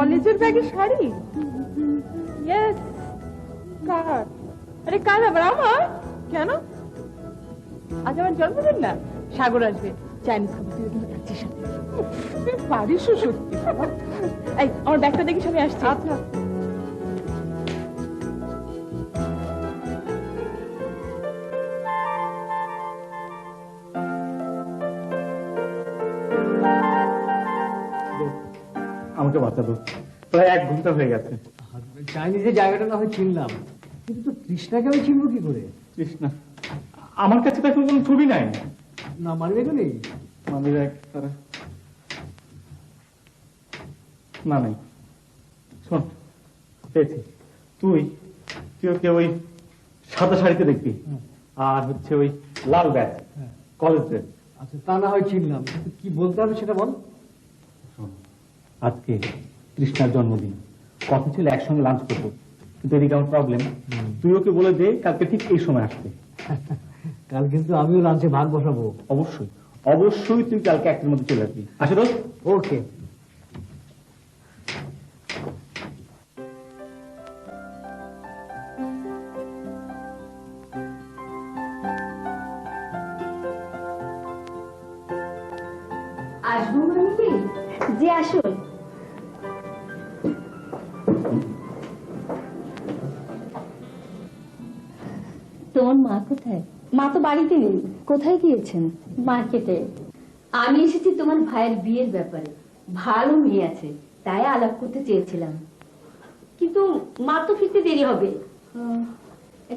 কলেজের ব্যাগে শাড়ি? ইয়েস। কার? আরে কার আবার? আমার? কেন? আজ আমার জন্মদিন না, সাগর আসবে, চাইনিজ খাবার তুই কিন্তু খাচ্ছিস সাথে। পারিস সত্যি। এই আমার ব্যাগটা দেখিস, আমি আসছি। আচ্ছা। আমাকে বাঁচা দোস্ত, প্রায় 1 ঘন্টা হয়ে গেছে। চাইনিজের জায়গাটা না হয় চিনলাম, কিন্তু তো তৃষ্ণাকে আমি চিনবো কি করে? তৃষ্ণা? আমার কাছে তো এখন কোনো ছবি নাই। না মানি ব্যাগও নেই? মানি ব্যাগ তারা না, নেই। শোন, পেয়েছি। তুই ওকে ওই সাদা শাড়িতে দেখবি, আর হচ্ছে ওই লাল ব্যাগ, কলেজ ড্রেস। আচ্ছা তা না হয় চিনলাম, কিন্তু কি বলতে হবে সেটা বল। আজকে তৃষ্ণার জন্মদিন, কথা ছিল একসঙ্গে লাঞ্চ করবো, কিন্তু এদিকে আমার প্রবলেম। তুই ওকে বলে দে কালকে ঠিক এই সময় আসবে। কাল কিন্তু আমিও লাঞ্চে ভাগ বসাবো। অবশ্যই অবশ্যই, তুই কালকে 1টার মধ্যে চলে আসবি। আসে দোস্ত? ওকে। আসবো মানে কি? জি আসুন। তোমার মা কোথায়? মা তো বাড়িতে নেই। কোথায় গিয়েছেন? মার্কেটে। আমি এসেছি তোমার ভাইয়ের বিয়ের ব্যাপারে। ভালো মেয়ে আছে, তাই আলাপ করতে চেয়েছিলাম, কিন্তু মা তো ফিরতে দেরি হবে।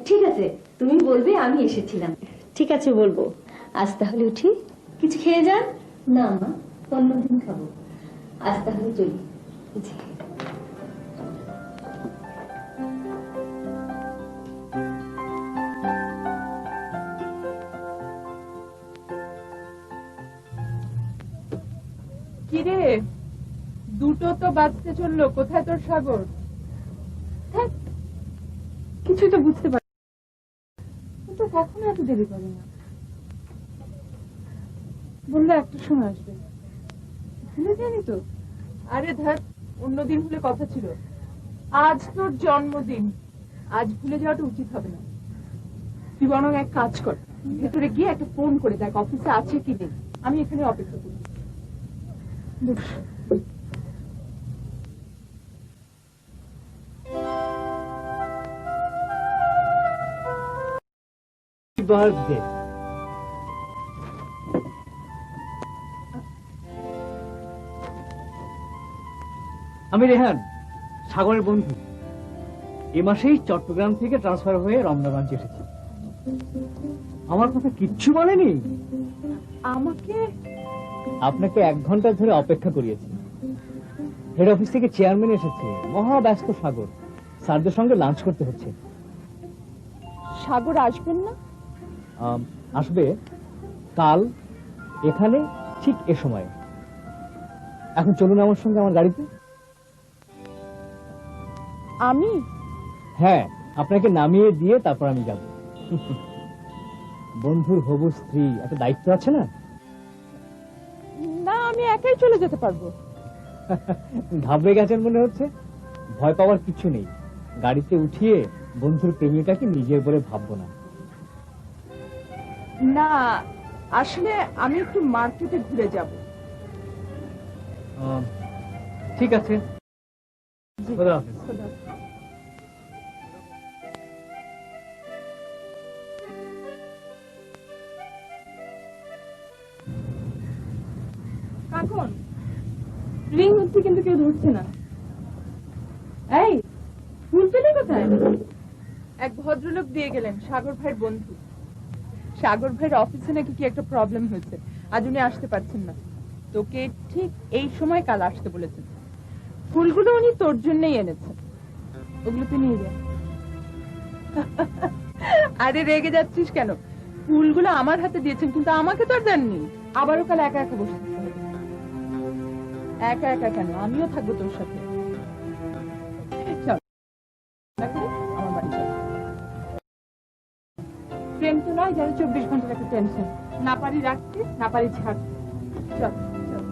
ঠিক আছে, তুমি বলবে আমি এসেছিলাম। ঠিক আছে বলবো। আজ তাহলে উঠি? কিছু খেয়ে যান। না মা, অন্যদিন খাবো। আজ তাহলে চলি। কিরে, 2টো তো বাজতে চললো, কোথায় তোর সাগর? কিছুই তো বুঝতে পারি, তো কখনো এত দেরি করে না। বললো 1টার সময় আসবে, ভুলে জানি তো। আরে ধ্যাত, অন্যদিন ভুলে কথা ছিল, আজ তোর জন্মদিন, আজ ভুলে যাওয়াটা উচিত হবে না। তুই বরং এক কাজ কর, ভেতরে গিয়ে একটা ফোন করে দেখ অফিসে আছে কি নেই। আমি এখানে অপেক্ষা করি। বার্থডে। আমি রেহান, সাগরের বন্ধু। এ মাসেই চট্টগ্রাম থেকে ট্রান্সফার হয়ে রমনাগঞ্জ এসেছি। আমার কথা কিচ্ছু বলেনি? আমাকে? আপনাকে 1 ঘন্টা ধরে অপেক্ষা করিয়েছি। হেড অফিস থেকে চেয়ারম্যান এসেছে, মহা ব্যস্ত সাগর, স্যারদের সঙ্গে লাঞ্চ করতে হচ্ছে। সাগর আসবেন না? আসবে কাল এখানে ঠিক এ সময়। এখন চলুন আমার সঙ্গে আমার গাড়িতে। আমি? হ্যাঁ, আপনাকে নামিয়ে দিয়ে তারপর আমি যাব। বন্ধুর হবু স্ত্রী, একটা দায়িত্ব আছে না? না, আমি একাই চলে যেতে পারবো। ঘাবড়ে গেছেন মনে হচ্ছে। ভয় পাওয়ার কিছু নেই, গাড়িতে উঠিয়ে বন্ধুর প্রেমিকাকে নিজের বলে ভাববো না। না, আসলে আমি একটু মার্কেটে ঘুরে যাব। ঠিক আছে, খোদা হাফেজ। কাকন, রিং হচ্ছে কিন্তু কেউ ধরছে না। এই ফুল পেলে কোথায়? এক ভদ্রলোক দিয়ে গেলেন, সাগর ভাইয়ের বন্ধু। সাগর ভাইয়ের অফিসে নাকি কি একটা প্রবলেম হয়েছে, আজ উনি আসতে পারছেন না। তোকে ঠিক এই সময় কাল আসতে বলেছেন। ফুলগুলো উনি তোর জন্যই এনেছেন, ওগুলো তুই নিয়ে যা। আরে রেগে যাচ্ছিস কেন? ফুলগুলো আমার হাতে দিয়েছেন, কিন্তু আমাকে তো আর দেননি। আবারও কাল একা একা বসে থাকতে হবে। একা একা কেন, আমিও থাকবো তোর সাথে। চল আমার বাড়ি চল। প্রেম তো নয় যেন 24 ঘন্টার একটা টেনশন, না পারি রাখতে, না পারি ছাড়তে। চল চল।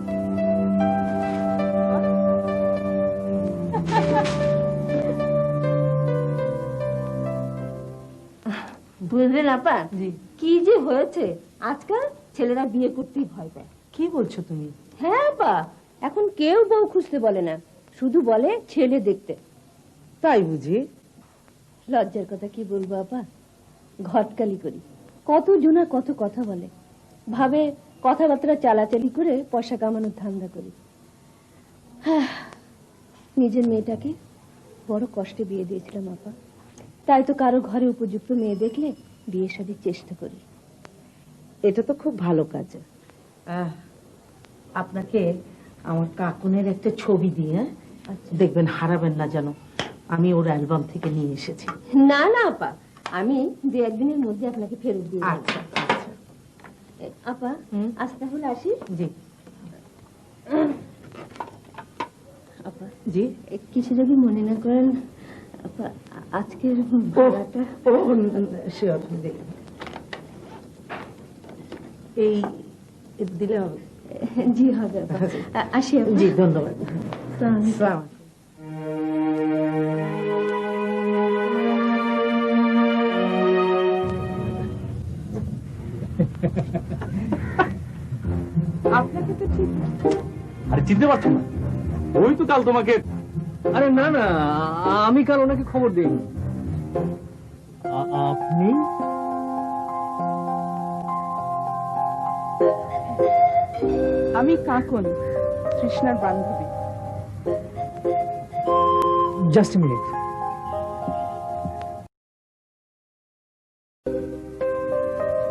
বুঝলেন আপা? জি। কি যে হয়েছে, আজকাল ছেলেরা বিয়ে করতেই ভয় পায়। কি বলছো তুমি? হ্যাঁ আপা, এখন কেউ বউ খুঁজতে বলে না, শুধু বলে ছেলে দেখতে। তাই বুঝি? লজ্জার কথা কি বলবো আপা, ঘটকালি করি। কত জনা কত কথা বলে, ভাবে কথাবার্তা চালাচালি করে পয়সা কামানোর ধান্দা করি। হ্যাঁ, নিজের মেয়েটাকে বড় কষ্টে বিয়ে দিয়েছিলাম আপা, তাই তো কারো ঘরে উপযুক্ত মেয়ে দেখলে বিয়ে শাদীর চেষ্টা করি। এটা তো খুব ভালো কাজ। আপনাকে আমার কাকুনের একটা ছবি দিয়ে দেখবেন, হারাবেন না যেন। আমি ওর অ্যালবাম থেকে নিয়ে এসেছি। না না আপা, আমি 2-1 দিনের মধ্যে আপনাকে ফেরত দিয়ে দেব। আচ্ছা আচ্ছা। আপা, আজ তাহলে আসি। জি আপা, জি। কিছু যদি মনে না করেন আপা, আজকের ভাড়াটা। ও শিওর, দেখুন এই দিলে হবে। জি হবে আপা, আসি আপা। জি ধন্যবাদ। আসসালামু আলাইকুম। আসসালাম। আপনাকে তো ঠিক আরে চিনতে পারছো না? ওই তো কাল তোমাকে। আরে না না, আমি কাল ওনাকে খবর দিইনি। আপনি? আমি কাকন, তৃষ্ণার বান্ধবী। Just minute.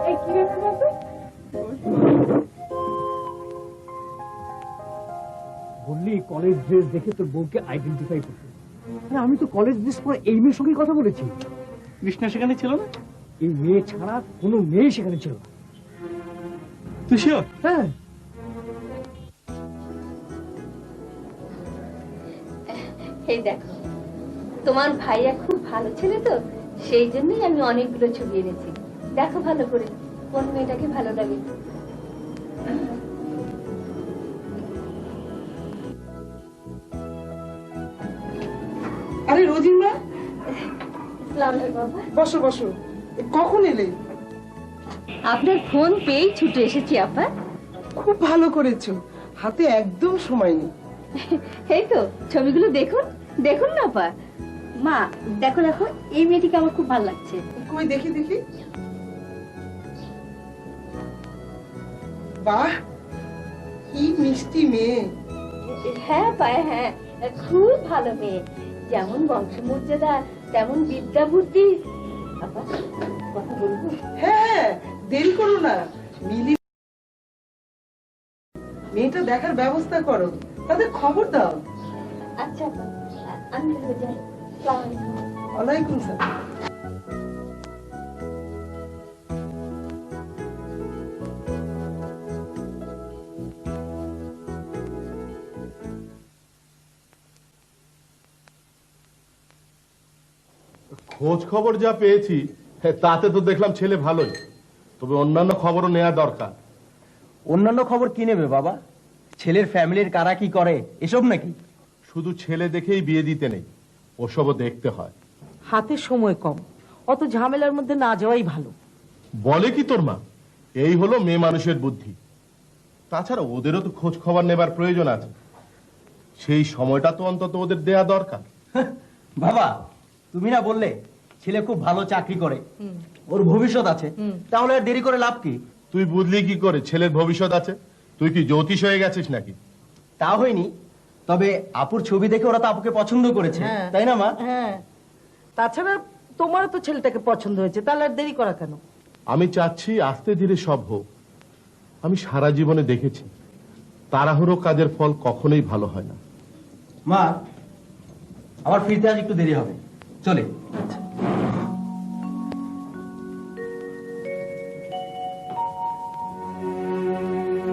এই কি ব্যাপার বাবু? বললি কলেজ ড্রেস দেখে তোর বউকে আইডেন্টিফাই করতে। আরে আমি তো কলেজ ড্রেস পরে এই মেয়ের সঙ্গে কথা বলেছি। কৃষ্ণা সেখানে ছিল না? এই মেয়ে ছাড়া কোনো মেয়ে সেখানে ছিল না। তুই শিওর? হ্যাঁ। এই দেখো, তোমার ভাইয়া খুব ভালো ছেলে তো, সেই জন্যই আমি অনেকগুলো ছবি এনেছি। দেখো ভালো করে কোন মেয়েটাকে ভালো লাগে। আরে রোজিনা, আসসালামু আলাইকুম বাবা। বসো বসো। কখন এলে? আপনার ফোন পেয়েই ছুটে এসেছি আপা। খুব ভালো করেছো, হাতে একদম সময় নেই। এই তো ছবিগুলো দেখুন, দেখুন না আপা। মা দেখো দেখো, এই মেয়েটিকে আমার খুব ভালো লাগছে। কই দেখি দেখি। বাহ, কি মিষ্টি মেয়ে। হ্যাঁ পায়, হ্যাঁ খুব ভালো মেয়ে, যেমন বংশমর্যাদা তেমন বিদ্যা বুদ্ধি। আপা কথা বলবো? হ্যাঁ, দেরি করো না, মিলি মেয়েটা দেখার ব্যবস্থা করো, তাদের খবর দাও। আচ্ছা আপা, আমি তাহলে যাই। আসসালামু আলাইকুম। ওয়ালাইকুম সালাম। খোঁজ খবর যা পেয়েছি তাতে তো দেখলাম ছেলে ভালোই, তবে অন্যান্য খবরও নেওয়া দরকার। অন্যান্য খবর কি নেবে বাবা? ছেলের ফ্যামিলির কারা কি করে এসব নাকি? শুধু ছেলে দেখেই বিয়ে দিতে নেই, ওসবও দেখতে হয়। হাতে সময় কম, অত ঝামেলার মধ্যে না যাওয়াই ভালো। বলে কি তোর মা? এই হলো মেয়ে মানুষের বুদ্ধি। তাছাড়া ওদেরও তো খোঁজ খবর নেবার প্রয়োজন আছে, সেই সময়টা তো অন্তত ওদের দেয়া দরকার। বাবা তুমি না বললে ছেলে খুব ভালো চাকরি করে, ওর ভবিষ্যৎ আছে, তাহলে আর দেরি করে লাভ কি? তুই বুঝলি কি করে ছেলের ভবিষ্যৎ আছে? তুই কি জ্যোতিষ হয়ে গেছিস নাকি? তা হয়নি, তবে আপুর ছবি দেখে ওরা তো আপুকে পছন্দ করেছে, হ্যাঁ। তাই না মা? হ্যাঁ, তাছাড়া তোমারও তো ছেলেটাকে পছন্দ হয়েছে, তাহলে আর দেরি করা কেন? আমি চাচ্ছি আস্তে ধীরে সব হোক। আমি সারা জীবনে দেখেছি তাড়াহুড়ো কাজের ফল কখনোই ভালো হয় না। মা আমার ফিরতে আজ একটু দেরি হবে, চলে।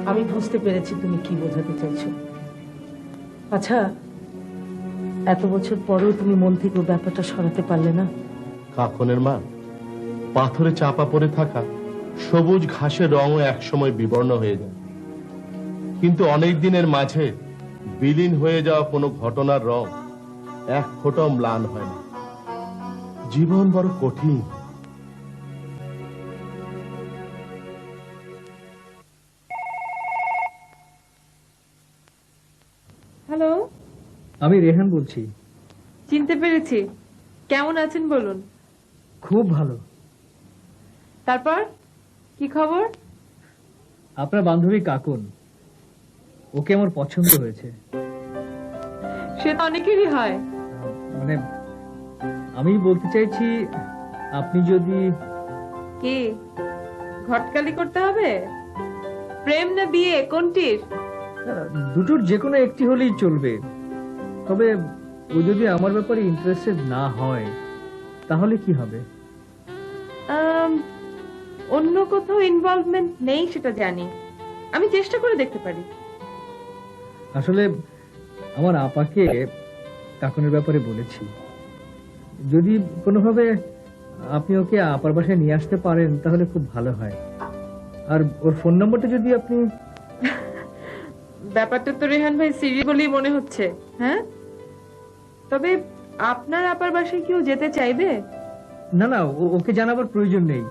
আমি বুঝতে পেরেছি তুমি কি বোঝাতে চাইছো। আচ্ছা, এত বছর পরেও তুমি মন থেকে ওই ব্যাপারটা সরাতে পারলে না? কাকনের মা, পাথরে চাপা পড়ে থাকা সবুজ ঘাসের রঙও একসময় বিবর্ণ হয়ে যায়, কিন্তু অনেক দিনের মাঝে বিলীন হয়ে যাওয়া কোনো ঘটনার রং এক ফোঁটাও ম্লান হয় না। জীবন বড় কঠিন। আমি রেহান বলছি। চিনতে পেরেছি। কেমন আছেন বলুন। খুব ভালো। তারপর কি খবর? আপনার বান্ধবী কাকুন, ওকে আমার পছন্দ হয়েছে। সে তো অনেকেরই হয়। মানে আমি বলতে চাইছি, আপনি যদি কি ঘটকালি করতে হবে? প্রেম না বিয়ে কোনটির? দুটোর যে কোনো একটি হলেই চলবে। তবে ও যদি আমার ব্যাপারে ইন্টারেস্টেড না হয় তাহলে কি হবে? অন্য কোথাও ইনভলভমেন্ট নেই সেটা জানি, আমি চেষ্টা করে দেখতে পারি। আসলে আমার আপাকে কাকুনের ব্যাপারে বলেছি, যদি কোনোভাবে আপনি ওকে আপার বাসায় নিয়ে আসতে পারেন তাহলে খুব ভালো হয়। আর ওর ফোন নম্বরটা যদি আপনি... ব্যাপারটা তো রেহান ভাই সিরিয়াস বলেই মনে হচ্ছে। হ্যাঁ, তবে আপনার আপার বাসায় কেউ যেতে চাইবে? না না, ওকে জানাবার প্রয়োজন নেই।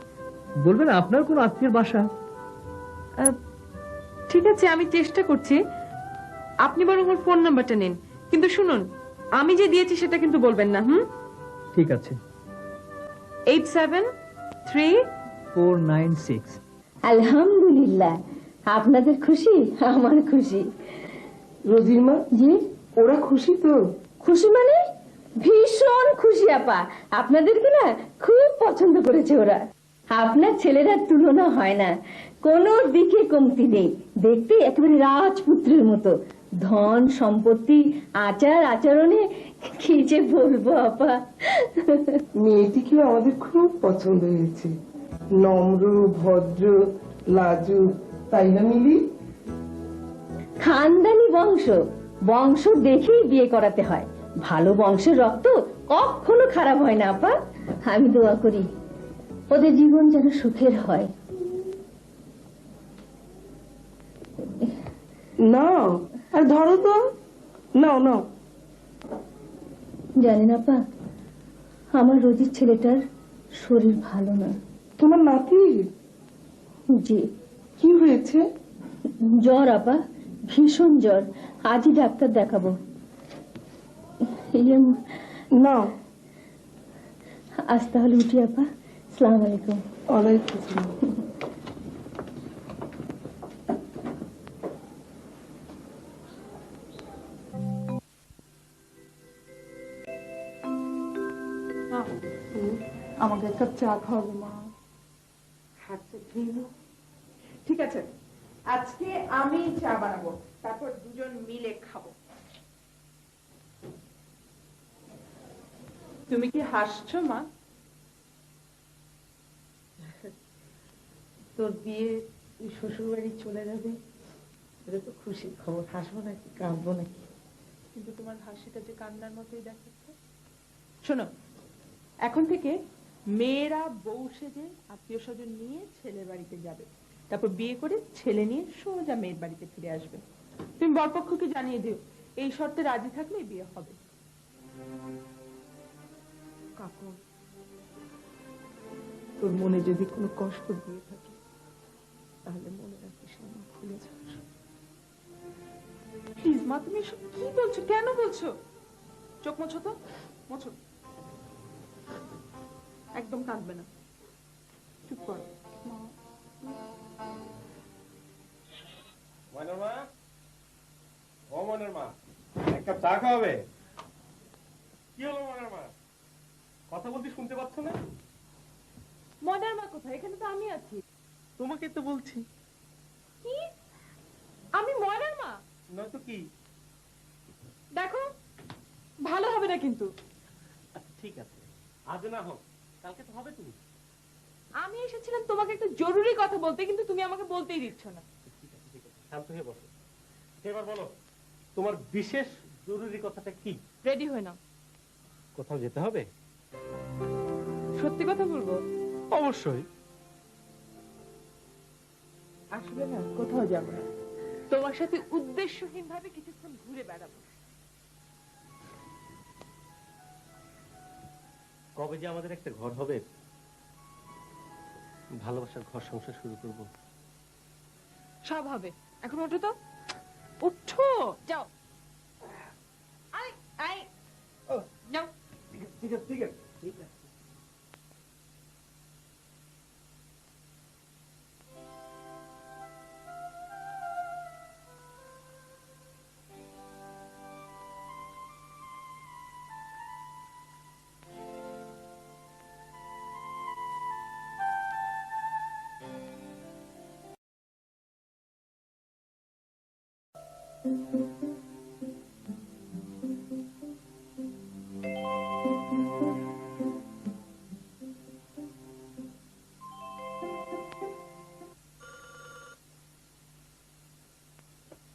বলবেন আপনার কোন আত্মীয়ের বাসা। ঠিক আছে, আমি চেষ্টা করছি। আপনি বরং ওর ফোন নাম্বারটা নিন, কিন্তু শুনুন, আমি যে দিয়েছি সেটা কিন্তু বলবেন না। ঠিক আছে। 873496। আলহামদুলিল্লাহ, আপনাদের খুশি আমার খুশি। রোজির মা, জি, ওরা খুশি তো? খুশি মানে ভীষণ খুশি আপা। আপনাদেরকে না খুব পছন্দ করেছে ওরা। আপনার ছেলেরা তুলনা হয় না, কোনো দিকে কমতি নেই। দেখতে একেবারে রাজপুত্রের মতো, ধন সম্পত্তি আচার আচরণে কি যে বলবো আপা। মেয়েটিকেও আমাদের খুব পছন্দ হয়েছে, নম্র ভদ্র লাজুক, তাই না মিলি? খানদানি বংশ, বংশ দেখেই বিয়ে করাতে হয়। ভালো বংশের রক্ত কখনো খারাপ হয় না আপা। আমি দোয়া করি ওদের জীবন যেন সুখের হয়। নাও, আর ধরো তো, নাও নাও। জানেন আপা, আমার রোজির ছেলেটার শরীর ভালো না। তোমার নাতির জি, কি হয়েছে? জ্বর আপা, ভীষণ জ্বর। আজই ডাক্তার দেখাবো। নাও। আজ তাহলে উঠি আপা। আসসালামু আলাইকুম। ওয়ালাইকুম আসসালাম। আমাকে একটা চা খাওয়াবো মা? ঠিক আছে, আজকে আমি চা বানাবো, তারপর দুজন মিলে খাবো। তুমি কি হাসছো মা? তোর বিয়ে, তুই শ্বশুর বাড়ি চলে যাবে, এটা তো খুশির খবর। হাসবো নাকি কাঁদবো নাকি? কিন্তু তোমার হাসিটা যে কান্নার মতোই দেখাচ্ছে। শোনো, এখন থেকে মেয়েরা বউ সেজে আত্মীয় স্বজন নিয়ে ছেলের বাড়িতে যাবে, তারপর বিয়ে করে ছেলে নিয়ে সোজা মেয়ের বাড়িতে ফিরে আসবে। তুমি বরপক্ষকে জানিয়ে দিও, এই শর্তে রাজি থাকলে বিয়ে হবে। কাকু, তোর মনে যদি কোনো কষ্ট দিয়ে থাকে তাহলে মনে রাখিস না, মা ভুলে যাস। প্লিজ মা, তুমি এসব কি বলছো? কেন বলছো? চোখ মোছো তো, মোছো। একদম কাঁদবে না, চুপ করো। ময়নার মা, ও ময়নার মা, এক কাপ চা খাওয়াবে? কি হলো ময়নার মা, কথা বলতে শুনতে পাচ্ছ না? ময়নার মা কোথায়? এখানে তো আমি আছি। তোমাকে তো বলছি। কি? আমি ময়নার মা? নয়তো কি? দেখো, ভালো হবে না কিন্তু। আচ্ছা ঠিক আছে, আজ না হোক কালকে তো হবে। তুমি, আমি এসেছিলাম তোমাকে একটা জরুরি কথা বলতে, কিন্তু তুমি আমাকে বলতেই দিচ্ছ না। ঠিক আছে ঠিক আছে, শান্ত হয়ে বসো। এবার বলো, তোমার বিশেষ জরুরি কথাটা কি? রেডি হয়ে নাও। কোথাও যেতে হবে? সত্যি কথা বলবো? অবশ্যই। আসবে না, কোথাও যাবো না, তোমার সাথে উদ্দেশ্যহীন ভাবে কিছুক্ষণ ঘুরে বেড়াবো। কবে যে আমাদের একটা ঘর হবে, ভালোবাসার ঘর সংসার শুরু করব। সব হবে। এখন ওঠো তো, উঠো, যাও। আরে ঠিক আছে ঠিক আছে ঠিক আছে।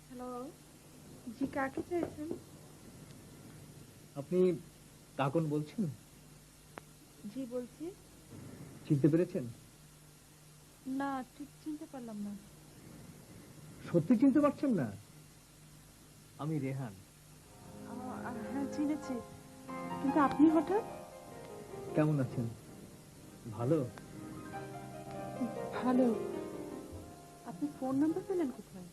হ্যালো, জি কাকে চাইছেন? আপনি কাকন বলছেন? জি বলছি। চিনতে পেরেছেন? না, ঠিক চিনতে পারলাম না। সত্যি চিনতে পারছেন না? আমি রেহান। হ্যাঁ চিনেছি, কিন্তু আপনি হঠাৎ? কেমন আছেন? ভালো। ভালো। আপনি ফোন নাম্বার পেলেন কোথায়?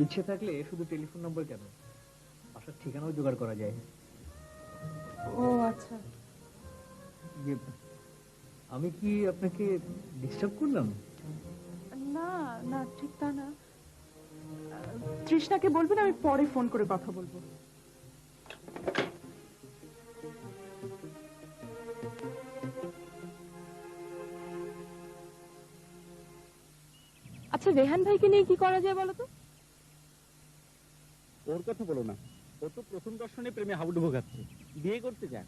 ইচ্ছে থাকলে শুধু টেলিফোন নম্বর কেন, বাসার ঠিকানাও জোগাড় করা যায়। ও আচ্ছা। ইয়ে, আমি কি আপনাকে ডিস্টার্ব করলাম? না না, ঠিক তা না। তৃষ্ণাকে বলবেন আমি পরে ফোন করে কথা বলবো। আচ্ছা, রেহান ভাইকে নিয়ে কি করা যায় বলো তো? ওর কথা বলো না, ও তো প্রথম দর্শনে প্রেমে হাবুডুবু খাচ্ছে, বিয়ে করতে চায়।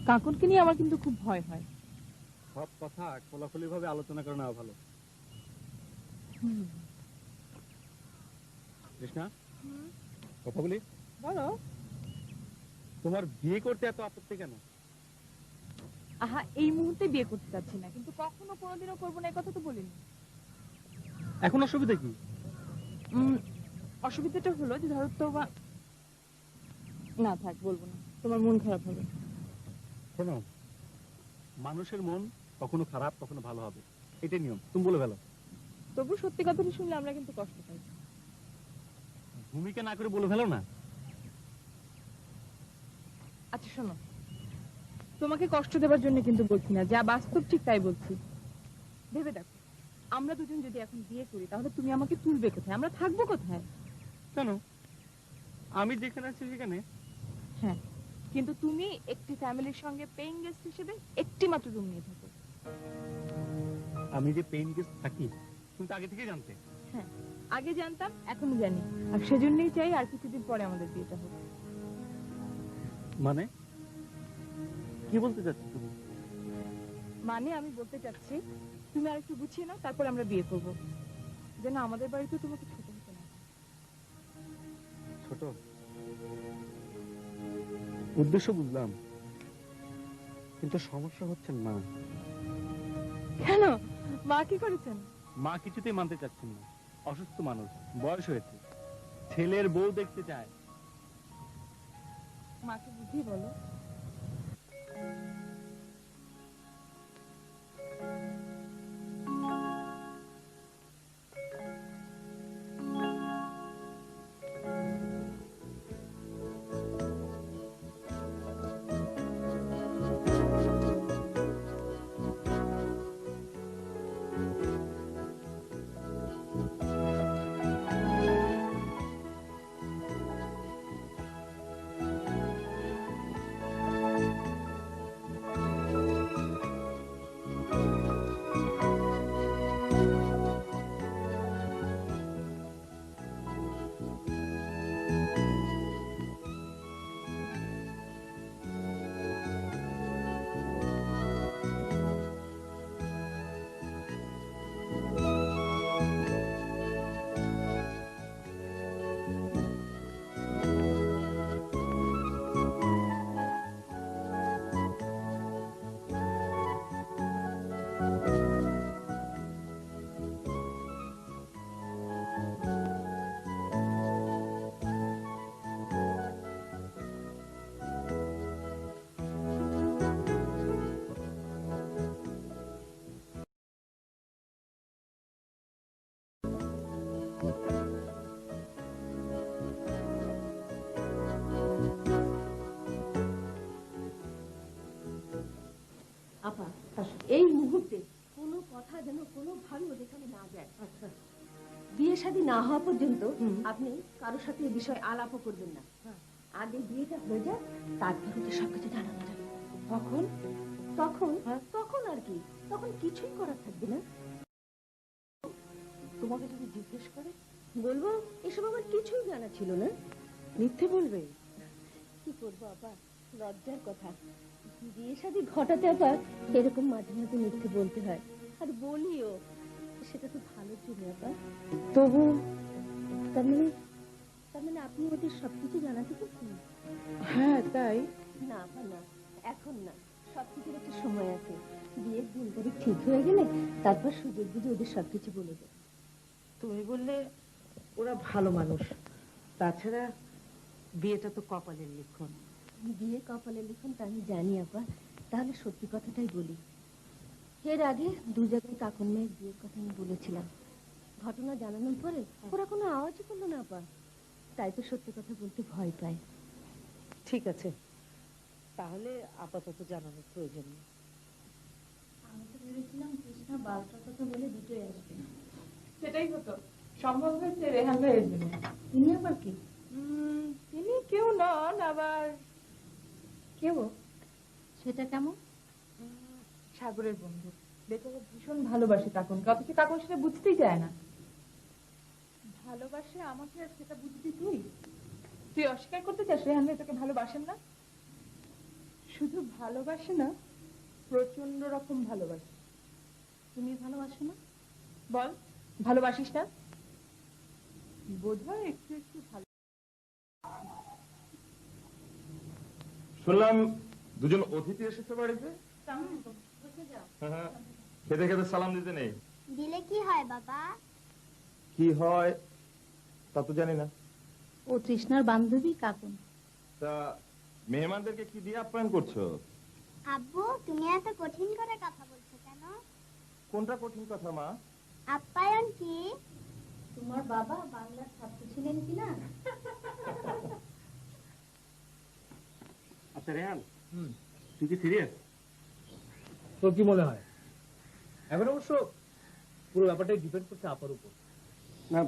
কাকুনকে নিয়ে আমার কিন্তু খুব ভয় হয়। সব কথা খোলাখুলি ভাবে আলোচনা করে নেওয়া ভালো। কৃষ্ণা, কথা বলি। বলো। তোমার বিয়ে করতে এত আপত্তি কেন? আহা, এই মুহূর্তে বিয়ে করতে চাচ্ছি না, কিন্তু কখনো কোনোদিনও করবো না, এই কথা তো বলিনি। এখন অসুবিধা কি? অসুবিধাটা হলো যে ধরো তো না থাক, বলবো না, তোমার মন খারাপ হবে। শোনো, মানুষের মন কখনো খারাপ কখনো ভালো হবে, এটাই নিয়ম, তুমি বলে ফেলো। তবু সত্যি কথাটা শুনলে আমরা কিন্তু কষ্ট পাই। ভূমিকা না করে বলে ফেলো না। আচ্ছা শোনো, তোমাকে কষ্ট দেওয়ার জন্য কিন্তু বলছি না, যা বাস্তব ঠিক তাই বলছি। ভেবে দেখো, আমরা দুজন যদি এখন বিয়ে করি তাহলে তুমি আমাকে তুলবে কোথায়, আমরা থাকবো কোথায়? কেন? আমি যেখানে আছি সেখানে। হ্যাঁ, কিন্তু তুমি একটি ফ্যামিলির সঙ্গে পেইং গেস্ট হিসেবে একটি মাত্র রুম নিয়ে থাকো। আমি যে পেইন গেস্ট থাকি তুমি তো আগে থেকে জানতে। হ্যাঁ, আগে জানতাম, এখনো জানি, আর সেজন্যই চাই আর কিছুদিন পরে আমাদের বিয়েটা হোক। মানে কি বলতে চাচ্ছ তুমি? মানে আমি বলতে চাচ্ছি, তুমি আর একটু গুছিয়ে নাও, তারপর আমরা বিয়ে করবো, যেন আমাদের বাড়িতে তোমাকে ছোট হতে না। ছোট উদ্দেশ্য বুঝলাম, কিন্তু সমস্যা হচ্ছে মা। কেন? মা কি করেছেন? মা কিছুতেই মানতে চাচ্ছেন না, অসুস্থ মানুষ, বয়স হয়েছে, ছেলের বউ দেখতে চায়। মাকে বুঝিয়ে বলো। কথা যেন কোনোভাবে ওদের কানে না যায়। আচ্ছা, বিয়ে শাদী না হওয়া পর্যন্ত আপনি কারোর সাথে এই বিষয়ে আলাপও করবেন না। আগে বিয়েটা হয়ে যায়, তারপর ওদের সবকিছু জানানো যাবে। তখন তখন তখন আর কি, তখন কিছুই করার থাকবে না। তোমাকে যদি জিজ্ঞেস করে বলবো এসব আমার কিছুই জানা ছিল না। মিথ্যে বলবে? কি করবো আপা, লজ্জার কথা। বিয়ে শাদী ঘটাতে আবার এরকম মাঝে মাঝে মিথ্যে বলতে হয়, আর বলিও। সেটা তো ভালোর জন্য আপা। তবু তার মানে আপনি ওদের সবকিছু জানাতে পারছেন? হ্যাঁ, তাই। না আপা না, এখন না, সবকিছুর একটা সময় আছে। বিয়ের দিন তারিখ ঠিক হয়ে গেলে তারপর সুযোগ বুঝে ওদের সবকিছু বলে দেব। তুমি বললে ওরা ভালো মানুষ, তাছাড়া বিয়েটা তো কপালের লিখন। বিয়ে কপালে লিখন তা আমি জানি আপা, তাহলে সত্যি কথাটাই বলি। এর আগে 2 জায়গায় কাকুন মেয়ের বিয়ের কথা আমি বলেছিলাম। ঘটনা জানানোর পরে ওরা কোনো আওয়াজই করলো না আপা, তাই তো সত্যি কথা বলতে ভয় পায়। ঠিক আছে, তাহলে আপাতত জানানোর প্রয়োজন নেই। আমি তো ভেবেছিলাম কৃষ্ণা বারোটার কথা বলে দুটোই আসবে। সেটাই হতো, সম্ভব হয়েছে রেহান ভাই এর জন্য। তিনি আবার কি? তিনি কেউ নন, আবার কেউ? সেটা কেমন? সাগরের বন্ধু। বেচারা ভীষণ ভালোবাসে কাকুনকে, অথচ কাকুন সেটা বুঝতেই চায় না। ভালোবাসে আমাকে, আর সেটা বুঝবি তুই? তুই অস্বীকার করতে চাস রেহান ভাই তোকে ভালোবাসেন না? শুধু ভালোবাসে না, প্রচন্ড রকম ভালোবাসে। তুমি ভালোবাসো না? বল, ভালোবাসিস না? বোধহয় একটু একটু ভালো। শুনলাম দুজন অতিথি এসেছে বাড়িতে। হ্যাঁ, খেতে খেতে সালাম দিতে নেই। দিলে কি হয় বাবা? কি হয় তা তো জানি না। ও তৃষ্ণার বান্ধবী কাকুন। তা মেহমানদেরকে কি দিয়ে আপ্যায়ন করছো? আব্বু, তুমি এত কঠিন করে কথা বলছো কেন? কোনটা কঠিন কথা মা? আপ্যায়ন কি? তোমার বাবা বাংলার ছাত্র ছিলেন কিনা? আচ্ছা রেহান, তুই কি সিরিয়াস? তোর কি মনে হয়? এখন অবশ্য পুরো ব্যাপারটাই ডিপেন্ড করছে আপার উপর। না,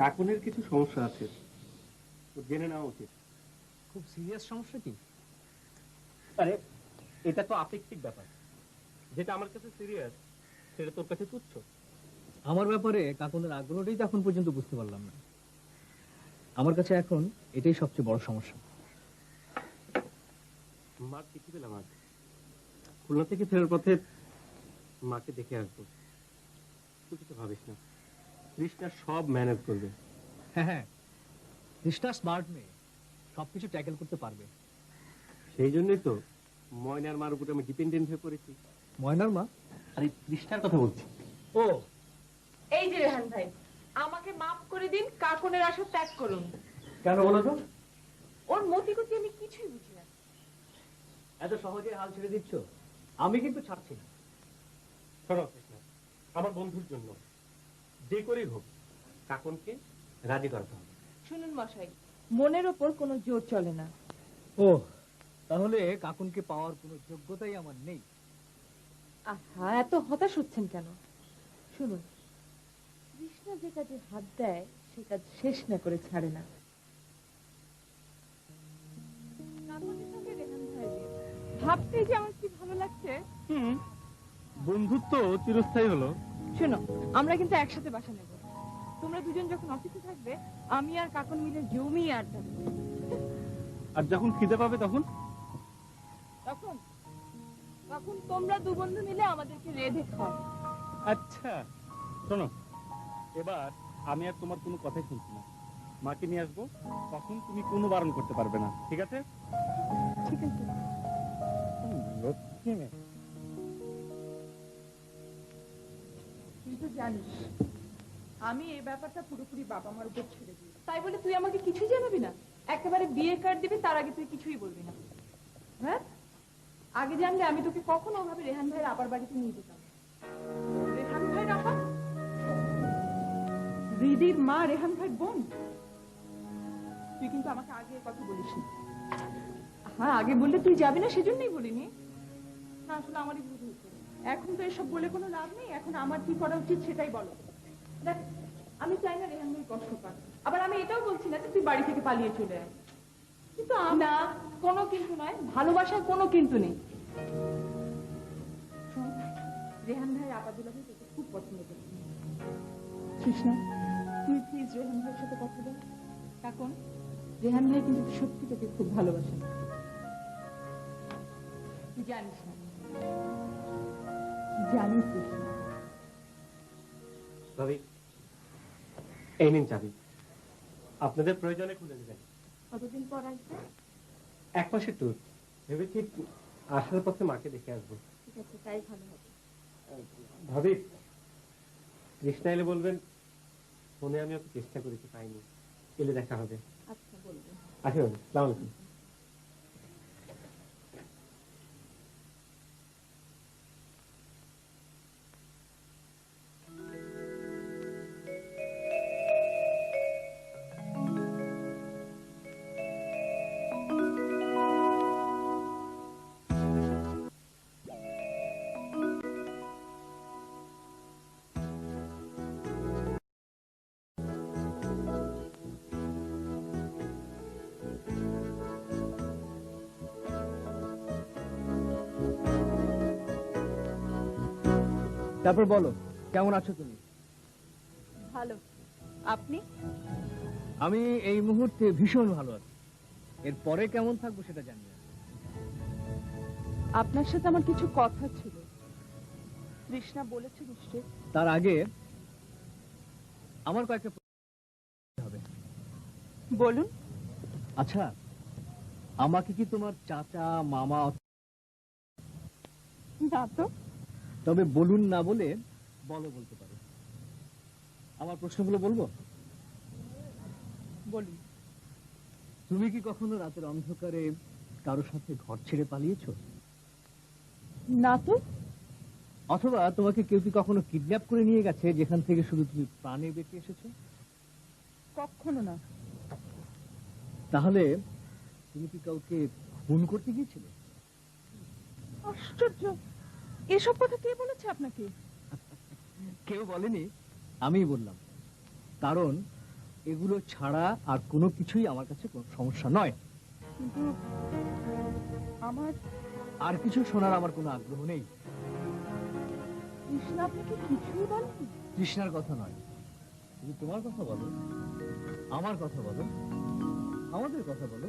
কাকুনের কিছু সমস্যা আছে, জেনে নেওয়া উচিত। খুব সিরিয়াস সমস্যা কি? আরে এটা তো আপেক্ষিক ব্যাপার, যেটা আমার কাছে সিরিয়াস সেটা তোর কাছে তুচ্ছ। আমার ব্যাপারে কাকুনের আগ্রহটাই তো এখন পর্যন্ত বুঝতে পারলাম না। আমার কাছে এখন এটাই সবচেয়ে বড় সমস্যা। মার চিঠি পেলাম আজ, খুলনা থেকে ফেরার পথে মাকে দেখে আসবো। তুই কিছু ভাবিস না, কৃষ্ণা সব ম্যানেজ করবে। হ্যাঁ হ্যাঁ, কৃষ্ণা স্মার্ট মেয়ে, সবকিছু ট্যাকেল করতে পারবে। সেই জন্যই তো ময়নার মার উপরে আমি ডিপেন্ডেন্ট হয়ে পড়েছি। ময়নার মা? আরে কৃষ্ণার কথা বলছি। ও, এই যে রেহান ভাই, আমাকে মাফ করে দিন, কাকুনের আশা ত্যাগ করুন। কেন বলো তো? ওর মতিগতি আমি কিছুই বুঝি না। এত সহজে হাল ছেড়ে দিচ্ছ? আমি কিন্তু ছাড়ছি না। শোনো কৃষ্ণা, আমার বন্ধুর জন্য যে করেই হোক কাকুনকে রাজি করাতে হবে। শুনুন মশাই, মনের ওপর কোনো জোর চলে না। ও, তাহলে কাকুনকে পাওয়ার কোনো যোগ্যতাই আমার নেই। আহা, এত হতাশ হচ্ছেন কেন? শুনুন, কৃষ্ণা যে কাজে হাত দেয় সে কাজ শেষ না করে ছাড়ে না। কাকুনের সঙ্গে রেহান ভাইয়ের বিয়ে। ভাবতেই যে আমার কি ভালো লাগছে। বন্ধুত্ব চিরস্থায়ী হলো। শোনো, আমরা কিন্তু একসাথে বাসা নেব। তোমরা দুজন যখন অফিসে থাকবে, আমি আর কাকুন মিলে জমি আড্ডা দেব। আর যখন খিদে পাবে তখন তখন তখন তোমরা 2 বন্ধু মিলে আমাদেরকে রেঁধে খাও। আচ্ছা শোনো, এবার আমি আর তোমার কোনো কথাই শুনছি না। মাকে নিয়ে আসবো, তখন তুমি কোনো বারণ করতে পারবে না, ঠিক আছে? ঠিক আছে। কিন্তু জানিস, আমি এই ব্যাপারটা পুরোপুরি বাবা মার উপর ছেড়ে দিই। তাই বলে তুই আমাকে কিছুই জানাবি না? একেবারে বিয়ে কার্ড দিবি, তার আগে তুই কিছুই বলবি না? হ্যাঁ, আগে জানলে আমি তোকে কখনো ওভাবে রেহান ভাইয়ের আপার বাড়িতে নিয়ে যেতাম। রেহান ভাইয়ের আপা? রিদির মা রেহান ভাইয়ের বোন? তুই কিন্তু আমাকে আগে এই কথা বলিস। হ্যাঁ, আগে বললে তুই যাবি না, সেজন্যই বলিনি। না, আসলে আমারই ভুল হয়েছে। এখন তো এসব বলে কোনো লাভ নেই, এখন আমার কি করা উচিত সেটাই বলো। দেখ, আমি চাই না রেহান ভাই কষ্ট পাক, আবার আমি এটাও বলছি না যে তুই বাড়ি থেকে পালিয়ে চলে আয়, কিন্তু না, কোনো কিন্তু নয়, ভালোবাসার কোনো কিন্তু নেই। শোন, রেহান ভাই আপাদুল্লাহ ভাই তোকে খুব পছন্দ করে। কৃষ্ণা, তুই প্লিজ রেহান ভাইয়ের সাথে কথা বল। এখন রেহান ভাই কিন্তু সত্যি তোকে খুব ভালোবাসেন, তুই জানিস না, জানিস কৃষ্ণা। ভাবি, এই নিন চাবি, আপনাদের প্রয়োজনে খুলে দেবেন। কতদিন পর আসবে? 1 মাসের ট্যুর, ভেবেছি আসার পথে মাকে দেখে আসবো। ঠিক আছে, তাই ভালো হবে। ভাবি, কৃষ্ণা এলে বলবেন ফোনে আমি ওকে চেষ্টা করেছি, পাইনি, এলে দেখা হবে। আচ্ছা, বলবো। আসি ভাবি, আসসালামু আলাইকুম। তারপর বলো, কেমন আছো তুমি? ভালো, আপনি? আমি এই মুহূর্তে ভীষণ ভালো আছি, এর পরে কেমন থাকবো সেটা জানি না। আপনার সাথে আমার কিছু কথা ছিল, কৃষ্ণা বলেছে নিশ্চয়। তার আগে আমার কয়েকটা প্রশ্ন হবে। বলুন। আচ্ছা, আমাকে কি তোমার চাচা, মামা? না তো। তবে বলুন না বলে বলো বলতে পারো। আমার প্রশ্নগুলো বলবো? বলুন। তুমি কি কখনো রাতের অন্ধকারে কারোর সাথে ঘর ছেড়ে পালিয়েছো? না তো। অথবা তোমাকে কেউ কি কখনো কিডন্যাপ করে নিয়ে গেছে, যেখান থেকে শুধু তুমি প্রাণে বেঁচে এসেছো? কখনো না। তাহলে তুমি কি কাউকে খুন করতে গিয়েছিলে? আশ্চর্য, এসব কথা কে বলেছে আপনাকে? কেউ বলেনি, আমিই বললাম। কারণ এগুলো ছাড়া আর কোনো কিছুই আমার কাছে কোনো সমস্যা নয়। কিন্তু আমার আর কিছু শোনার আমার কোনো আগ্রহ নেই। কৃষ্ণা আপনাকে কিছুই বলেনি? কৃষ্ণার কথা নয়, তুমি তোমার কথা বলো, আমার কথা বলো, আমাদের কথা বলো।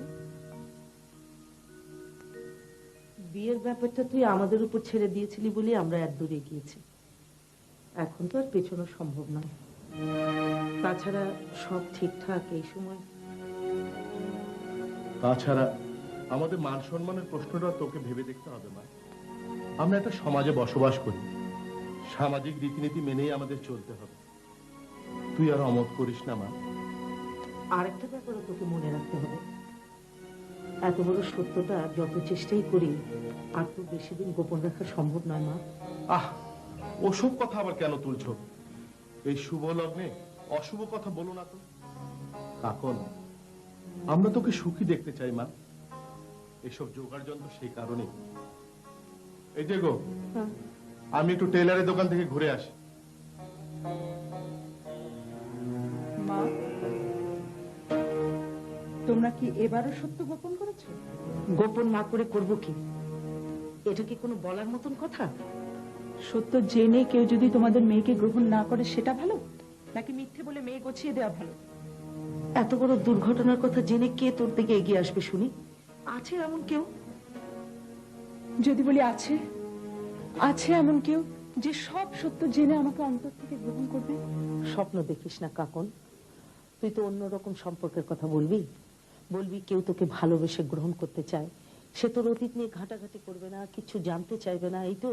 বিয়ের ব্যাপারটা তুই আমাদের উপর ছেড়ে দিয়েছিলি বলে আমরা এত দূরে গিয়েছি, এখন তো আর পেছানো সম্ভব নয়। তাছাড়া সব ঠিকঠাক এই সময়। তাছাড়া আমাদের মান সম্মানের প্রশ্নটা তোকে ভেবে দেখতে হবে মা। আমরা একটা সমাজে বসবাস করি, সামাজিক রীতিনীতি মেনেই আমাদের চলতে হবে। তুই আর অমত করিস না মা। আরেকটা ব্যাপারও তোকে মনে রাখতে হবে, এত বড় সত্যটা যত চেষ্টাই করি আর তো বেশি দিন গোপন রাখা সম্ভব নয় মা। আহ, ওসব কথা আবার কেন তুলছো? এই শুভ লগ্নে অশুভ কথা বলো না তো। কাকন, আমরা তোকে সুখী দেখতে চাই মা। এসব জোগাড় যন্ত্র সেই কারণে। এই যে গো, আমি একটু টেলারের দোকান থেকে ঘুরে আসি। মা, তোমরা কি এবারও সত্য গোপন করেছো? গোপন না করে করব কি? এটা কি কোনো বলার মতন কথা? সত্য জেনে কেউ যদি তোমাদের মেয়েকে গ্রহণ না করে সেটা ভালো, নাকি মিথ্যে বলে মেয়ে গছিয়ে দেওয়া ভালো? এত বড় দুর্ঘটনার কথা জেনে কে তোর দিকে এগিয়ে আসবে শুনি? আছে এমন কেউ? যদি বলি আছে, আছে এমন কেউ যে সব সত্য জেনে আমাকে অন্তর থেকে গ্রহণ করবে? স্বপ্ন দেখিস না কাকন, তুই তো অন্যরকম সম্পর্কের কথা বলবি। বলবি কেউ তোকে ভালোবেসে গ্রহণ করতে চায়, সে তোর অতীত নিয়ে ঘাটাঘাটি করবে না, কিছু জানতে চাইবে না, এই তো।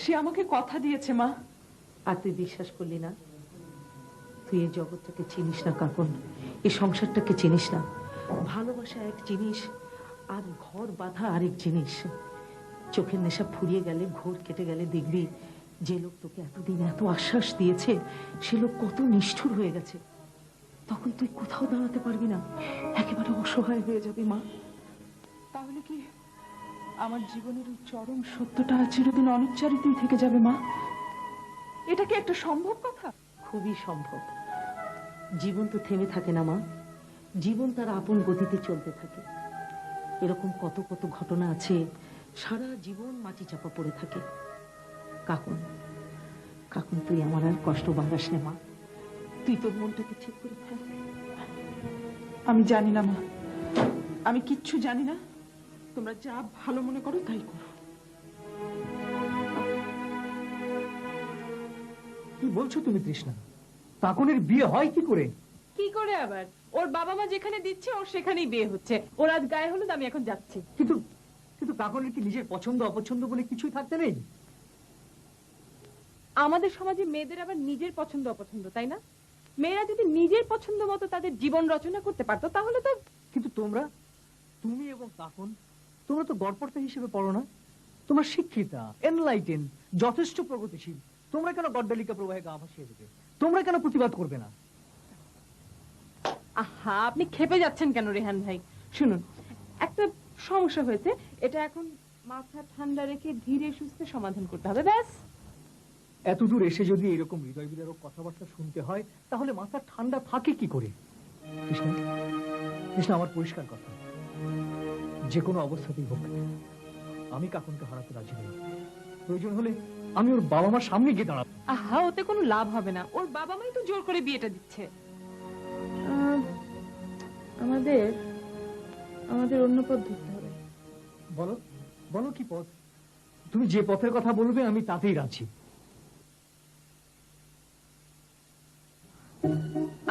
সে আমাকে কথা দিয়েছে মা। আর তুই বিশ্বাস করলি না? তুই এই জগৎটাকে চিনিস না কাকন, এই সংসারটাকে চিনিস না। ভালোবাসা এক জিনিস আর ঘর বাঁধা আরেক জিনিস। চোখের নেশা ফুরিয়ে গেলে, ঘোর কেটে গেলে দেখবি যে লোক তোকে এতদিন এত আশ্বাস দিয়েছে সে লোক কত নিষ্ঠুর হয়ে গেছে। তখন তুই কোথাও দাঁড়াতে পারবি না, একেবারে অসহায় হয়ে যাবি মা। তাহলে কি আমার জীবনের ওই চরম সত্যটা চিরদিন অনুচ্চারিতই থেকে যাবে মা। এটা কি একটা সম্ভব কথা? খুবই সম্ভব। জীবন তো থেমে থাকে না মা, জীবন তার আপন গতিতে চলতে থাকে। এরকম কত কত ঘটনা আছে, সারা জীবন মাটি চাপা পড়ে থাকে। কাকুন, কাকুন, তুই আমার আর কষ্ট বাড়াস না মা, তুই তোর মনটাকে ঠিক করে ফেল। আমি জানি না মা, আমি কিচ্ছু জানি না। তোমরা যা ভালো মনে করো তাই করো। কি বলছো তুমি তৃষ্ণা? কাকনের বিয়ে হয় কি করে? কি করে আবার? ওর বাবা মা যেখানে দিচ্ছে ওর সেখানেই বিয়ে হচ্ছে। ওর আজ গায়ে হলুদ, আমি এখন যাচ্ছি। কিন্তু কিন্তু কাকনের কি নিজের পছন্দ অপছন্দ বলে কিছুই থাকতে নেই? আমাদের সমাজে মেয়েদের আবার নিজের পছন্দ অপছন্দ, তাই না? মেয়েরা যদি নিজের পছন্দ মতো তাদের জীবন রচনা করতে পারতো তাহলে তো। কিন্তু তোমরা, তুমি এবং কাকন, তোমরা তো গড়পড়তা হিসেবে পড়ো না। তোমরা শিক্ষিতা, এনলাইটেন, যথেষ্ট প্রগতিশীল। তোমরা কেন গড্ডালিকা প্রবাহে গা ভাসিয়ে দেবে? তোমরা কেন প্রতিবাদ করবে না? আহা, আপনি খেপে যাচ্ছেন কেন রেহান ভাই? শুনুন, একটা সমস্যা হয়েছে, এটা এখন মাথা ঠান্ডা রেখে ধীরে সুস্থে সমাধান করতে হবে, ব্যাস। এতদূর এসে যদি এরকম হৃদয় বিদারক কথাবার্তা শুনতে হয় তাহলে মাথা ঠান্ডা থাকে কি করে? কৃষ্ণা, কৃষ্ণা, আমার পরিষ্কার কথা, যে কোনো অবস্থাতেই হোক আমি কাকনকে হারাতে রাজি নই। প্রয়োজন হলে আমি ওর বাবা মার সামনে গিয়ে দাঁড়াবো। আহা, ওতে কোনো লাভ হবে না। ওর বাবা মাই তো জোর করে বিয়েটা দিচ্ছে। আমাদের আমাদের অন্য পথ ধরতে হবে। বলো, বলো কি পথ? তুমি যে পথের কথা বলবে আমি তাতেই রাজি।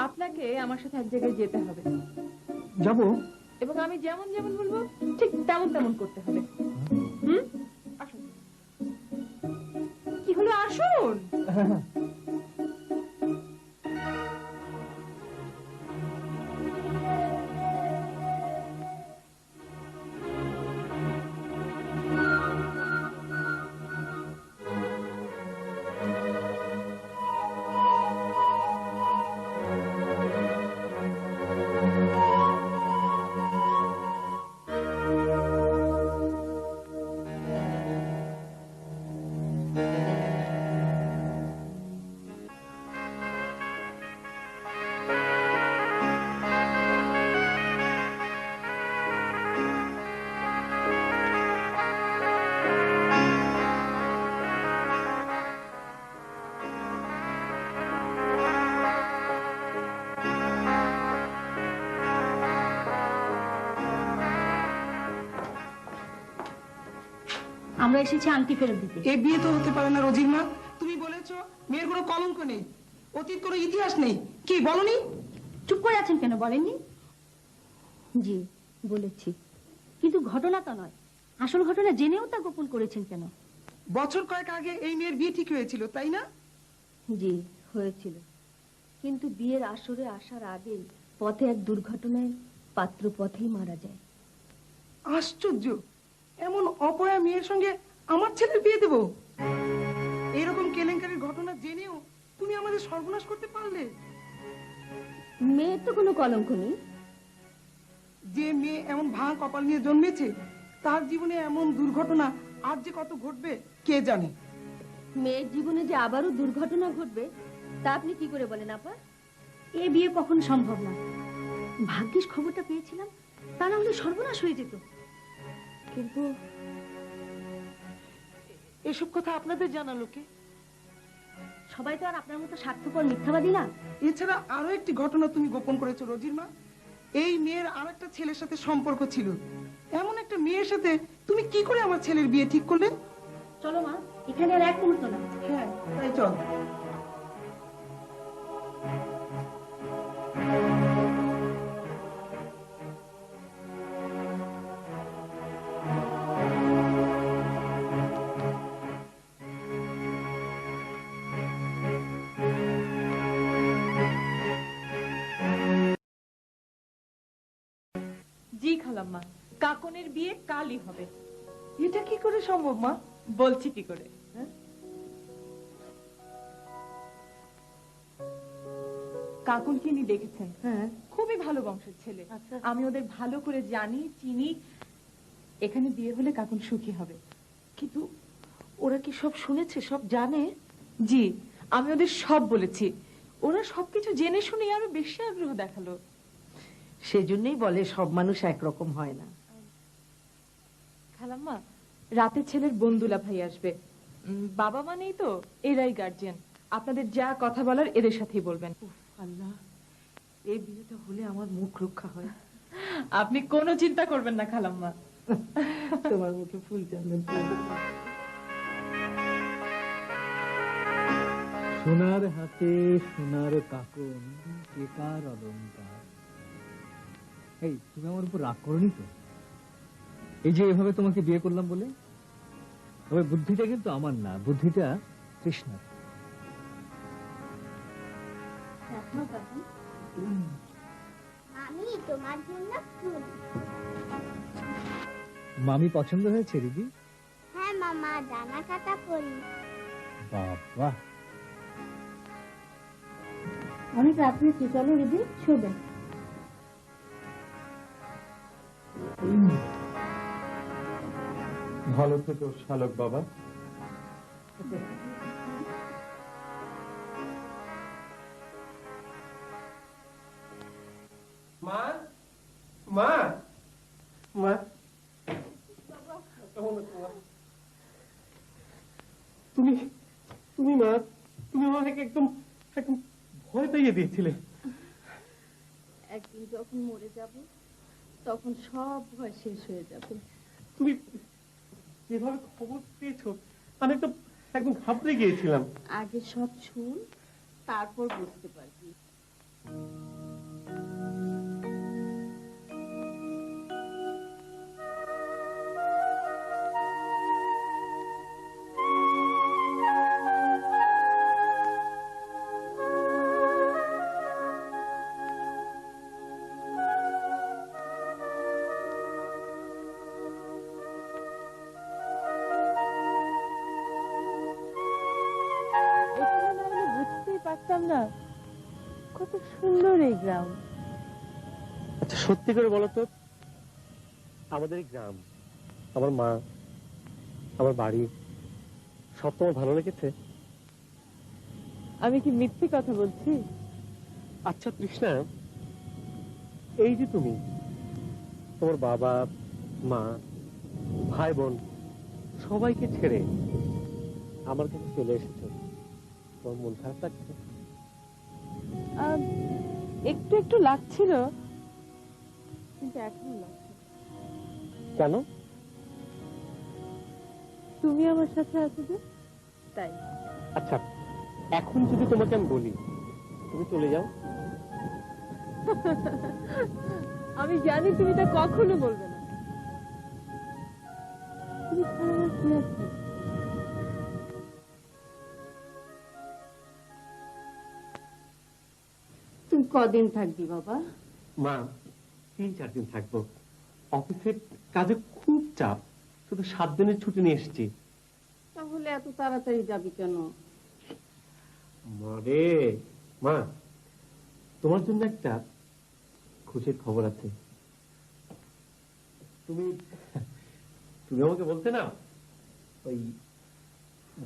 আপনাকে আমার সাথে এক জায়গায় যেতে হবে। যাবো? এবং আমি যেমন যেমন বলবো ঠিক তেমন তেমন করতে হবে। আসুন। কি হলো, আসুন। আমরা এসেছি আংটি ফেরত দিতে। এ বিয়ে তো হতে পারে না রোজির মা। তুমি বলেছো মেয়ের কোনো কলঙ্ক নেই, অতীত কোনো ইতিহাস নেই, কি বলনি? চুপ করে আছেন কেন, বলেননি? জি বলেছি, কিন্তু ঘটনা তো নয়। আসল ঘটনা জেনেও তা গোপন করেছেন কেন? বছর কয়েক আগে এই মেয়ের বিয়ে ঠিক হয়েছিল, তাই না? জি হয়েছিল, কিন্তু বিয়ের আসরে আসার আগেই পথে এক দুর্ঘটনায় পাত্র পথেই মারা যায়। আশ্চর্য, এমন অপয়া মেয়ের সঙ্গে আমার ছেলের বিয়ে দেবো? এরকম কেলেঙ্কারির ঘটনা জেনেও তুমি আমাদের সর্বনাশ করতে পারলে। মেয়ের তো কোনো কলঙ্ক নেই। যে মেয়ে এমন ভাঙা কপাল নিয়ে জন্মেছে তার জীবনে এমন দুর্ঘটনা আর যে কত ঘটবে কে জানে। মেয়ের জীবনে যে আবারও দুর্ঘটনা ঘটবে তা আপনি কি করে বলেন আপা? এ বিয়ে কখনো সম্ভব না। ভাগ্যিস খবরটা পেয়েছিলাম, তা না হলে সর্বনাশ হয়ে যেত। কিন্তু এসব কথা আপনাদের জানালো কে? সবাই তো আর আপনার মতো স্বার্থপর মিথ্যাবাদী না। এছাড়া আরো একটি ঘটনা তুমি গোপন করেছো রোজির মা। এই মেয়ের আর একটা ছেলের সাথে সম্পর্ক ছিল। এমন একটা মেয়ের সাথে তুমি কি করে আমার ছেলের বিয়ে ঠিক করলে? চলো মা, এখানে আর এক মুহূর্ত না। হ্যাঁ তাই চল। জি খালাম্মা, কাকনের বিয়ে কালই হবে। এটা কি করে সম্ভব মা? বলছি কি করে। কাকুনকে ইনি দেখেছেন, খুবই ভালো বংশের ছেলে। আমি ওদের ভালো করে জানি, চিনি। এখানে বিয়ে হলে কাকুন সুখী হবে। কিন্তু ওরা কি সব শুনেছে, সব জানে? জি, আমি ওদের সব বলেছি। ওরা সবকিছু জেনে শুনে আরো বেশি আগ্রহ দেখালো। সেজন্যই বলে সব মানুষ একরকম হয় না। খালাম্মা, রাতে ছেলের বন্ধুলা ভাই আসবে। বাবা মানেই তো এরাই গার্জিয়ান। আপনাদের যা কথা বলার এদের সাথেই বলবেন। উফ, আল্লাহ, এই বিয়েটা হলে আমার মুখ রক্ষা হয়। আপনি কোনো চিন্তা করবেন না খালাম্মা। তোমার মুখে ফুল চাঁদের সোনার হাতে সোনার কাকন, কে কার অলংকার। এই, তুমি আমার উপর রাগ করনি তো? এই যে এভাবে তোমাকে বিয়ে করলাম বলে? তবে বুদ্ধিটা কিন্তু আমার না, বুদ্ধিটা কৃষ্ণার। আমি তোমার জন্য ফুল। মামি পছন্দ হয়েছে রিদি? হ্যাঁ মামা, ডানা কাটা করি। বাবা, অনেক রাত হয়েছে, চলো রিদি শোবে। ভালো থেকো শালক বাবা। মা, মা, মা, তুমি তুমি মা, তুমি আমাকে একদম একদম ভয় পাইয়ে দিয়েছিলে। একদিন যখন মরে যাব তখন সব ভয় শেষ হয়ে যাবে। তুমি যেভাবে খবর পেয়েছো আমি তো একদম ঘাবড়ে গিয়েছিলাম। আগে সব শুন, তারপর বুঝতে পারবি। পারতাম না কত সুন্দর এই গ্রাম। আচ্ছা সত্যি করে বলো তো, আমাদের এই গ্রাম, আমার মা, আমার বাড়ি সব তোমার ভালো লেগেছে? আমি কি মিথ্যে কথা বলছি? আচ্ছা তৃষ্ণা, এই যে তুমি তোমার বাবা মা ভাই বোন সবাইকে ছেড়ে আমার কাছে চলে এসেছো, তোমার মন খারাপ লাগছে? একটু একটু লাগছিল, কিন্তু এখনো লাগছে। কেন? তুমি আমার সাথে আছো যে, তাই। আচ্ছা এখন যদি তোমাকে আমি বলি তুমি চলে যাও? আমি জানি তুমি তা কখনো বলবে না। তুমি ছাড়া আমার কি আছে? তুই কদিন থাকবি বাবা? মা 3-4 দিন থাকবো। অফিসের কাজে খুব চাপ, শুধু 7 দিনের ছুটি নিয়ে এসেছি। তাহলে এত তাড়াতাড়ি যাবি কেন? মারে মা, তোমার জন্য একটা খুশির খবর আছে। তুমি তুমি আমাকে বলতে না ওই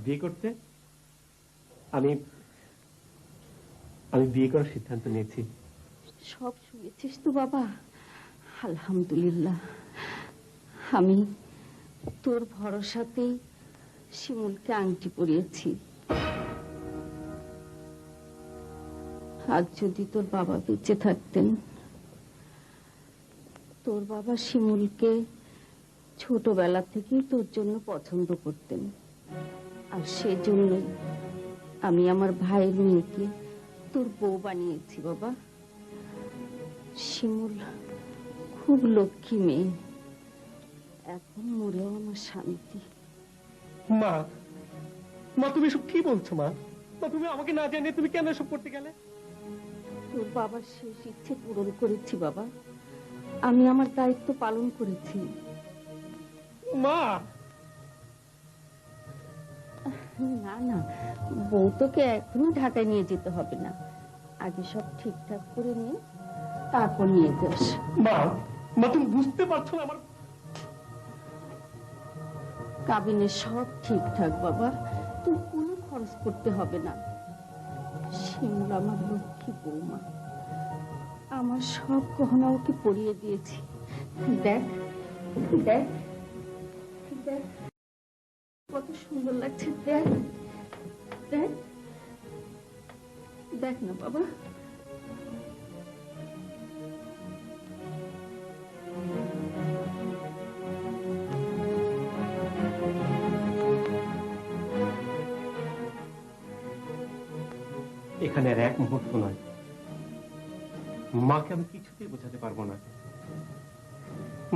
বিয়ে করতে, আমি আমি বিয়ে করার সিদ্ধান্ত নিয়েছি। সব শুনেছিস তো বাবা? আলহামদুলিল্লাহ। আমি তোর ভরসাতেই শিমুলকে আংটি পরিয়েছি। আজ যদি তোর বাবা বেঁচে থাকতেন, তোর বাবা শিমুলকে ছোটবেলা থেকেই তোর জন্য পছন্দ করতেন, আর সেজন্যই আমি আমার ভাইয়ের মেয়েকে তোর বউ বানিয়েছি বাবা। শিমুল খুব লক্ষ্মী মেয়ে, এখন মরেও আমার শান্তি। মা, মা তুমি এসব কি বলছো? মা, মা তুমি আমাকে না জানিয়ে তুমি কেন এসব করতে গেলে? তোর বাবার শেষ ইচ্ছে পূরণ করেছি বাবা, আমি আমার দায়িত্ব পালন করেছি। মা না না, বউ তোকে এখনই ঢাকায় নিয়ে যেতে হবে না, আগে সব ঠিকঠাক করে নিয়ে তারপর নিয়ে যাস। মা, মা তুমি বুঝতে পারছো না আমার কাবিনের সব ঠিকঠাক বাবা, তুই কোনো খরচ করতে হবে না। শিমুল আমার লক্ষ্মী বৌমা, আমার সব গহনা ওকে পরিয়ে দিয়েছি। দেখ দেখ দেখ কত সুন্দর লাগছে, দেখ দেখ দেখ না বাবা। এখানে আর এক মুহূর্ত নয়, মাকে আমি কিছুতেই বোঝাতে পারবো না,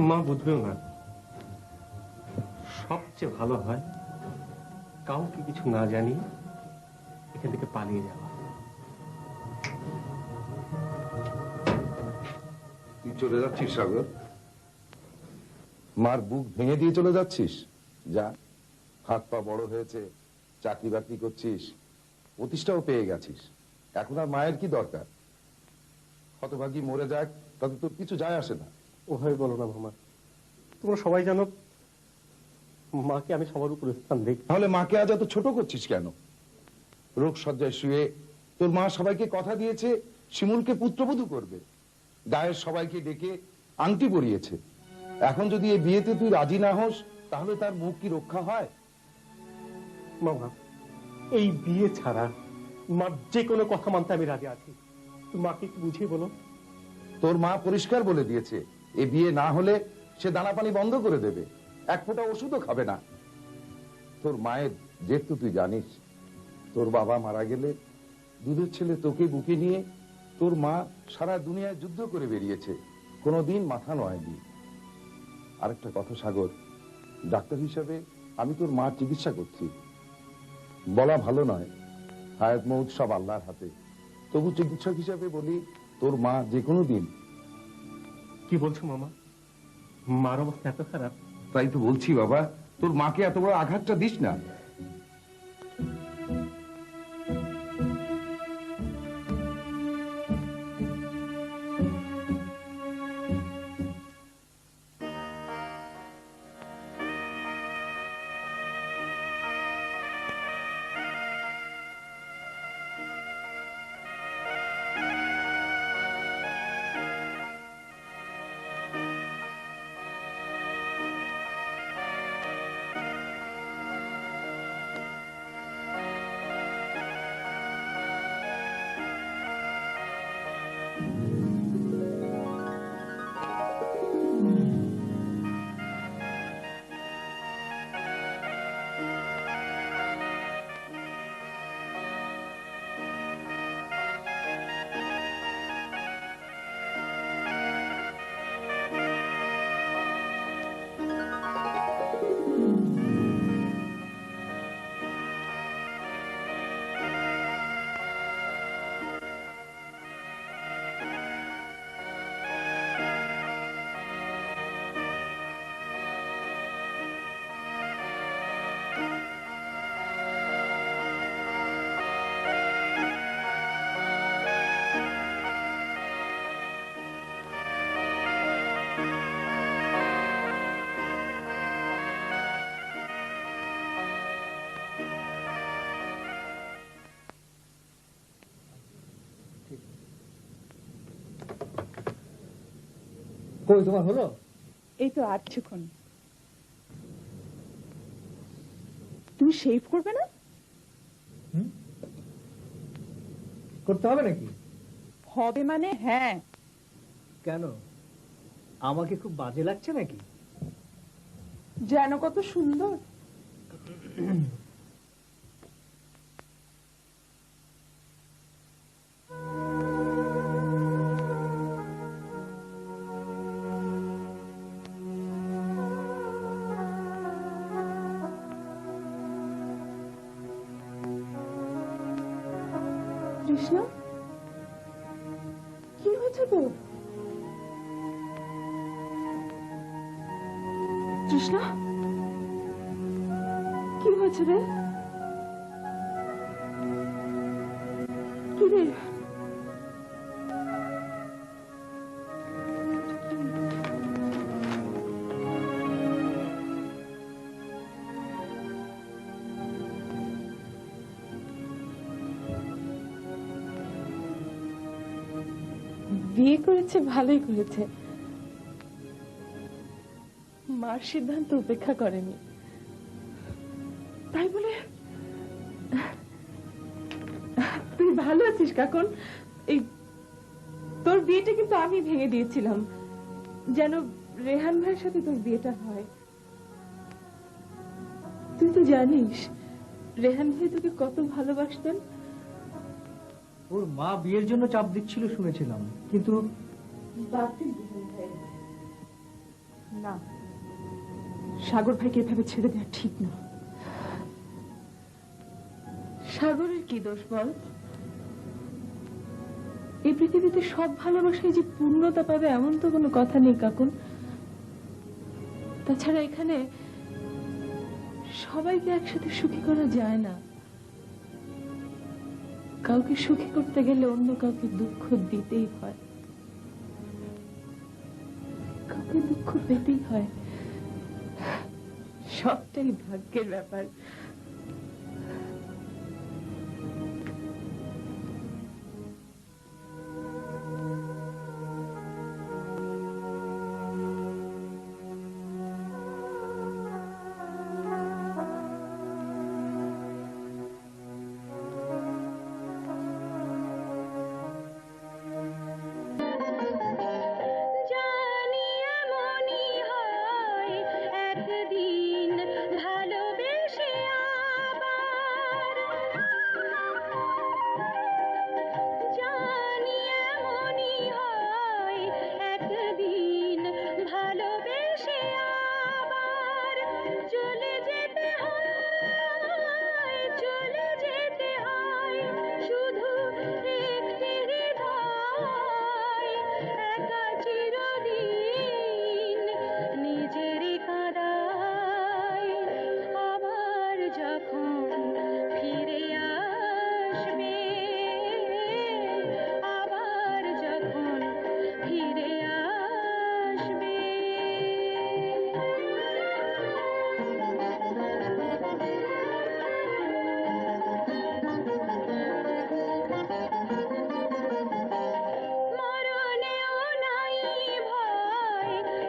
মা বুঝবেও না। সবচেয়ে ভালো হয় কাউকে কিছু না জানিয়ে এখান থেকে পালিয়ে যাওয়া। তুই চলে যাচ্ছিস সাগর? মার বুক ভেঙে দিয়ে চলে যাচ্ছিস? যা, হাত পা বড় হয়েছে, চাকরি বাকরি করছিস, প্রতিষ্ঠাও পেয়ে গেছিস, এখন আর মায়ের কি দরকার? হতভাগী মরে যাক, তাতে তোর কিছু যায় আসে না। ওভাবে বলো না মামা, তোমরা সবাই জানো মাকে আমি সবার উপরে স্থান দিই। তাহলে মাকে আজ এত ছোট করছিস কেন? রোগ সজ্জায় শুয়ে তোর মা সবাইকে কথা দিয়েছে শিমুলকে পুত্রবধূ করবে, গায়ের সবাইকে ডেকে আংটি পরিয়েছে। এখন যদি এই বিয়েতে তুই রাজি না হোস, তাহলে তার মুখ কি রক্ষা হয়? মামা, এই বিয়ে ছাড়া মার যে কোনো কথা মানতে আমি রাজি আছি, তুমি মাকে একটু বুঝিয়ে বলো। তোর মা পরিষ্কার বলে দিয়েছে এই বিয়ে না হলে সে দানা পানি বন্ধ করে দেবে, এক ফোঁটা ওষুধও খাবে না। তোর মায়ের জেদ তো তুই জানিস, তোর বাবা মারা গেলে দুধের ছেলে তোকে বুকে নিয়ে তোর মা সারা দুনিয়ায় যুদ্ধ করে বেরিয়েছে, কোনোদিন মাথা নয়নি। আরেকটা কথা সাগর, ডাক্তার হিসাবে আমি তোর মার চিকিৎসা করছি, বলা ভালো নয়, হায়াত মৌত সব আল্লাহর হাতে, তবু চিকিৎসক হিসাবে বলি তোর মা যে কোনো দিন। কি বলছো মামা, মার অবস্থা এত খারাপ? তাই তো বলছি বাবা, তোর মাকে এত বড় আঘাতটা দিস না। কই তোমার হলো? এই তো আর কিছুক্ষণ। তুমি শেভ করবে না? করতে হবে নাকি? হবে মানে হ্যাঁ। কেন, আমাকে খুব বাজে লাগছে নাকি? যেন কত সুন্দর। কৃষ্ণা, কি হয়েছে তোর? কৃষ্ণা, কি হয়েছে রে? কি রে? বিয়ে করেছে ভালোই করেছে, মার সিদ্ধান্ত উপেক্ষা করেনি। তাই বলে তুই ভালো আছিস কাকন? এই তোর বিয়েটা কিন্তু আমি ভেঙে দিয়েছিলাম যেন রেহান ভাইয়ের সাথে তোর বিয়েটা হয়। তুই তো জানিস রেহান ভাই তোকে কত ভালোবাসতেন। ওর মা বিয়ের জন্য চাপ দিচ্ছিল শুনেছিলাম, কিন্তু না, সাগর ভাইকে এভাবে ছেড়ে দেওয়া ঠিক না। সাগরের কি দোষ বল? এই পৃথিবীতে সব ভালোবাসায় যে পূর্ণতা পাবে এমন তো কোনো কথা নেই কাকুন। তাছাড়া এখানে সবাইকে একসাথে সুখী করা যায় না। কাউকে সুখী করতে গেলে অন্য কাউকে দুঃখ দিতেই হয়, কাউকে দুঃখ পেতেই হয়। সবটাই ভাগ্যের ব্যাপার।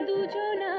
দুজনা